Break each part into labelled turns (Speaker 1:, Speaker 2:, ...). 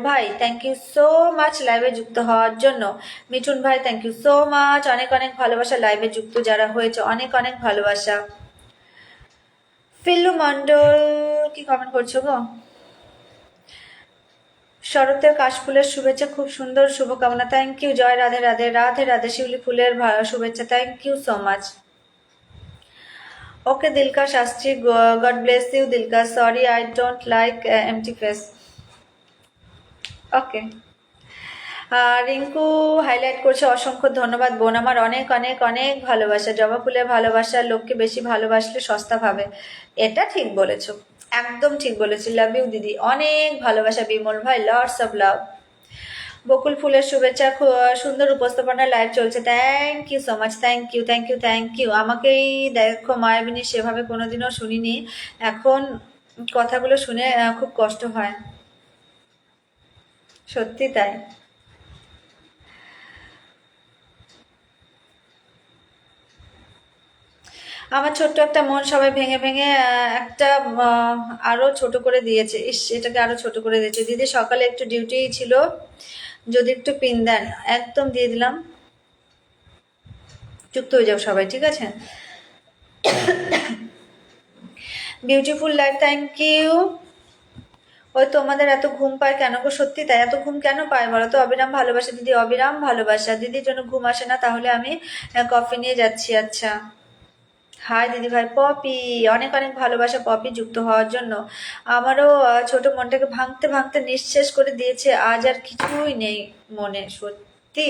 Speaker 1: ভাই thank you so much লাইভে যুক্ত হওয়ার জন্য। মিঠুন ভাই থ্যাংক ইউ সো মাচ, অনেক অনেক ভালোবাসা। লাইভে যুক্ত যারা হয়েছে অনেক অনেক ভালোবাসা। ফিল্লু মন্ডল কি কমেন্ট করছো গো? শরতের কাশফুলের শুভেচ্ছা, খুব সুন্দর শুভকামনা, থ্যাংক ইউ। জয় রাধে রাধে রাধে রাধে। শিউলি ফুলের শুভেচ্ছা, thank you so much. Okay Dilka Shastri, God bless you Dilka, sorry I don't like empty face. Okay. Rinku highlight করছে, অসংখ্য ধন্যবাদ বোন আমার, অনেক অনেক অনেক ভালোবাসা। জবা ফুলের ভালোবাসা, লোককে বেশি ভালোবাসলে সস্তা ভাবে, এটা ঠিক বলেছো, একদম ঠিক বলেছি। লাভ ইউ দিদি, অনেক ভালোবাসা। বিমল ভাই লটস অফ লাভ। বকুল ফুলের শুভেচ্ছা, সুন্দর উপস্থাপনা, লাইভ চলছে, thank you so much, thank you thank you thank you. আমাকেই দেখো মায়াবিনী সেভাবে কোনোদিনও শুনিনি, এখন কথাগুলো শুনে খুব কষ্ট হয়, সত্যি তাই। আমার ছোট্ট একটা মন সবাই ভেঙে ভেঙে একটা আরো ছোট করে দিয়েছে। ইস, এটাকে আরো ছোট করে দিয়েছে। দিদি সকালে একটু ডিউটি ছিল, যদি একটু পিন দেন। একদম দিয়ে দিলাম, যুক্ত হয়ে যাও সবাই, ঠিক আছে। Beautiful life, thank you. ওই তোমাদের এত ঘুম পায় কেন গো? সত্যি তাই, এত ঘুম কেন পায় বলো তো? অবিরাম ভালোবাসা দিদি, অবিরাম ভালোবাসা। দিদির জন্য ঘুম আসে না, তাহলে আমি কফি নিয়ে যাচ্ছি। আচ্ছা, হাই দিদি ভাই। পপি, অনেক অনেক ভালোবাসা পপি, যুক্ত হওয়ার জন্য। আমারও ছোট মনটাকে ভাঙতে ভাঙতে নিঃশেষ করে দিয়েছে, আজ আর কিছুই নেই মনে। সত্যি,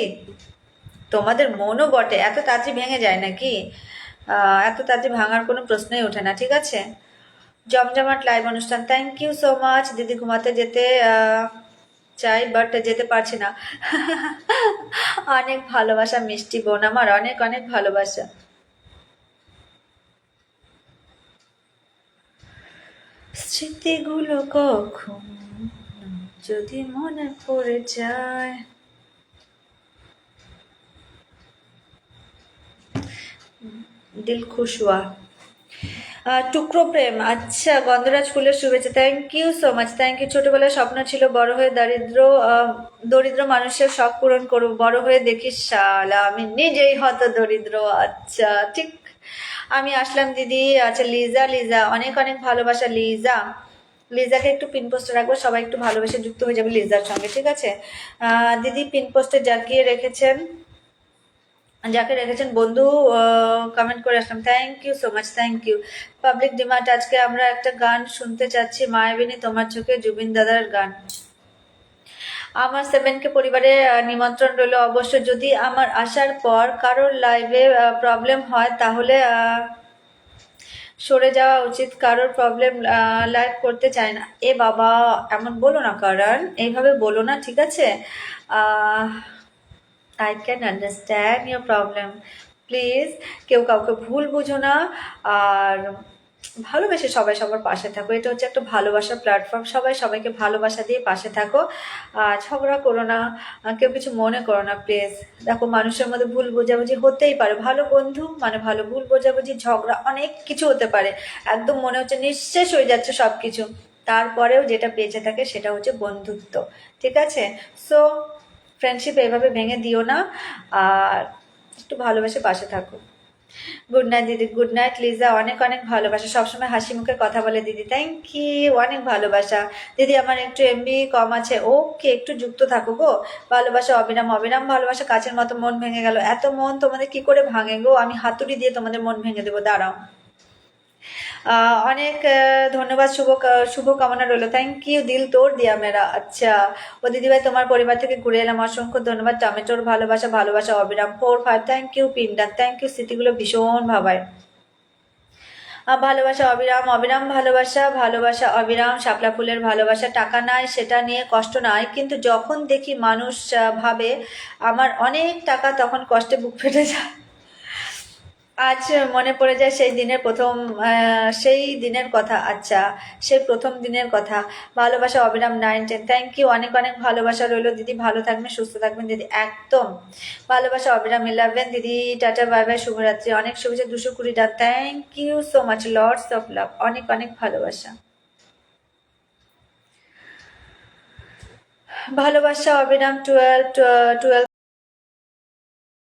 Speaker 1: তোমাদের মনও বটে, এত তাড়াতাড়ি ভেঙে যায় নাকি? এত তাড়াতাড়ি ভাঙার কোনো প্রশ্নই ওঠে না, ঠিক আছে। জমজমাট লাইভ অনুষ্ঠান, থ্যাংক ইউ সো মাচ। দিদি ঘুমাতে যেতে চাই, বাট যেতে পারছি না। অনেক ভালোবাসা মিষ্টি বোন আমার, অনেক অনেক ভালোবাসা। স্মৃতিগুলো কখন যদি মনে পড়ে যায়। দিল খুশ হুয়া। টুকরো প্রেম, আচ্ছা, গন্ধরাজ ফুলের শুভেচ্ছা, thank you so much, thank you. ছোটবেলায় স্বপ্ন ছিল বড় হয়ে দরিদ্র মানুষের শখ পূরণ করবো, বড় হয়ে দেখি শালা আমি নিজেই হত দরিদ্র। আচ্ছা, ঠিক। আমি আসলাম দিদি। আচ্ছা, লিজা, লিজা অনেক অনেক ভালোবাসা। লিজা, লিজাকে একটু পিন পোস্টে রাখবো, সবাই একটু ভালোবেসে যুক্ত হয়ে যাবে লিজার সঙ্গে, ঠিক আছে। দিদি পিন পোস্টে যাকে রেখেছেন বন্ধু কমেন্ট করে Aslam, thank you so much, thank you. Public demand, আজকে আমরা একটা গান শুনতে চাচ্ছি, মায়াবিনী তোমার চোখে, জুবিন দাদার গান। আমার 7K পরিবারে নিমন্ত্রণ রইল অবশ্য। যদি আমার আসার পর কারোর লাইভে প্রবলেম হয় তাহলে সরে যাওয়া উচিত, কারোর প্রবলেম লাইভ করতে চায় না। এ বাবা, এমন বলো না কারণ, এইভাবে বলো না, ঠিক আছে। I can understand your problem, please কেউ কাউকে ভুল বুঝো না, আর ভালোবেসে সবাই সবার পাশে থাকো। এটা হচ্ছে একটা ভালোবাসার প্ল্যাটফর্ম, সবাই সবাইকে ভালোবাসা দিয়ে পাশে থাকো, ঝগড়া করো না, কেউ কিছু মনে করো না প্লিজ। দেখো, মানুষের মধ্যে ভুল বোঝাবুঝি হতেই পারে, ভালো বন্ধু মানে ভালো, ভুল বোঝাবুঝি ঝগড়া অনেক কিছু হতে পারে, একদম মনে হচ্ছে নিঃশেষ হয়ে যাচ্ছে সবকিছু, তারপরেও যেটা বেঁচে থাকে সেটা হচ্ছে বন্ধুত্ব, ঠিক আছে। সো ফ্রেন্ডশিপ এইভাবে ভেঙে দিও না, আর একটু ভালোবেসে পাশে থাকো। গুড নাইট দিদি, গুড নাইট লিজা, অনেক অনেক ভালোবাসা। সবসময় হাসি মুখে কথা বলে দিদি, থ্যাংক ইউ, অনেক ভালোবাসা। দিদি আমার একটু এমবি কম আছে, ওকে একটু যুক্ত থাকো গো। ভালোবাসা অবিরাম, অবিরাম ভালোবাসা। কাছের মতো মন ভেঙে গেল, এত মন তোমাদের কি করে ভাঙে গো? আমি হাতুড়ি দিয়ে তোমাদের মন ভেঙে দেবো, দাঁড়াও। অনেক ধন্যবাদ, শুভ কামনা রইলো, থ্যাংক ইউ। দিল তোর দিয়া মেরা। আচ্ছা, ও দিদিভাই তোমার পরিবার থেকে ঘুরে এলাম, অসংখ্য ধন্যবাদ। টমেটোর ভালোবাসা, ভালোবাসা অবিরাম 4-5, thank you. Pinder, thank you. স্মৃতিগুলো ভীষণ ভাবায়। ভালোবাসা অবিরাম, অবিরাম ভালোবাসা, ভালোবাসা অবিরাম। শাপলা ফুলের ভালোবাসা, টাকা নাই সেটা নিয়ে কষ্ট নাই, কিন্তু যখন দেখি মানুষ ভাবে আমার অনেক টাকা, তখন কষ্টে বুক ফেটে যায়। আজ মনে পড়ে যায় সেই দিনের কথা। আচ্ছা, সেই প্রথম দিনের কথা। ভালোবাসা অবিরাম 9-10, থ্যাংক ইউ। অনেক অনেক ভালোবাসা রইলো দিদি, ভালো থাকবেন, সুস্থ থাকবেন দিদি, একদম। ভালোবাসা অবিরাম 11, দিদি টাটা, বাই বাই, শুভরাত্রি। অনেক শুভেচ্ছা, 220 done, thank you so much, lords of love, অনেক অনেক ভালোবাসা। ভালোবাসা অবিরাম 12